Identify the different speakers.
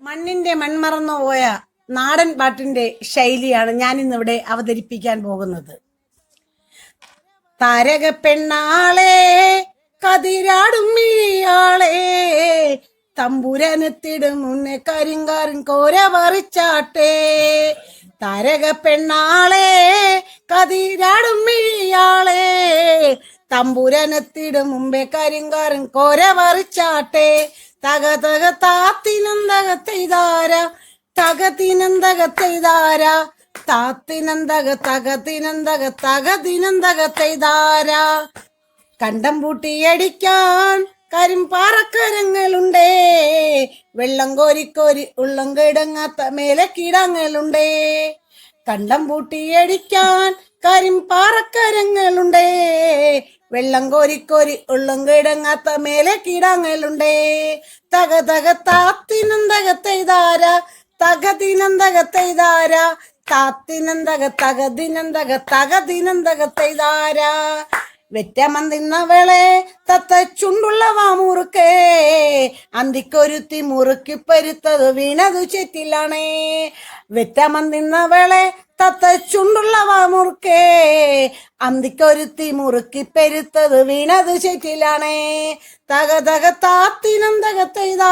Speaker 1: മണ്ണിന്റെ മൺമറന്നുപോയ നാടൻ പാട്ടിന്റെ ശൈലിയാണ് ഞാൻ ഇന്നിവിടെ അവതരിപ്പിക്കാൻ പോകുന്നത്. താരക പെണ്ണാളെ കതിരാടും മിഴിയാളെ തമ്പുരാനെത്തിടും മുന്നേ കരിങ്കാരൻ കോര പറിച്ചാട്ടെ. താരക പെണ്ണാളെ കതിരാടും മിഴിയാളെ തമ്പുരാനെത്തിടും മുമ്പേ കരിങ്കാരൻ കോര പറിച്ചാട്ടെ. തക തക താത്തിനന്തകത്തെയ്താര തകതിനന്തകത്തെയ്താര താത്തിനന്തക തകതിനന്തക തകതിനന്തകത്തെയ്താര. കണ്ടം പൂട്ടിയടിക്കാൻ കരിമ്പാറക്കരങ്ങളുണ്ടേ, വെള്ളം കോരിക്കോരി ഉള്ളം കിടങ്ങാത്ത മേലെ കിടങ്ങളുണ്ടേ. കണ്ടം പൂട്ടിയടിക്കാൻ കരിമ്പാറക്കരങ്ങളുണ്ടേ, വെള്ളം കോരിക്കോരി ഉള്ളം കിടങ്ങാത്ത മേലെ കിടങ്ങളുണ്ടേ. തക തക താത്തിനന്തകത്തെയ്താര തകതിനന്തകത്തെയ്താര താത്തിനന്തക തകതിനന്തക തകതിനന്തകത്തെയ്താര. വെറ്റമന്തിന്നവളെ തത്ത ചുണ്ടുള്ള വാമുറുക്കേ അന്തിക്കൊരുത്തി മുറുക്കി പരുത്തത് വീണതു ചെറ്റിലാണേ. വെറ്റമന്തിന്നവളെ തത്ത ചുണ്ടുള്ള വാമുറുക്കേ അന്തിക്കൊരുത്തി മുറുക്കി പെരുത്തത് വീണത് ചെറ്റിലാണേ. തക തക താത്തിനന്തകത്തെയ്താ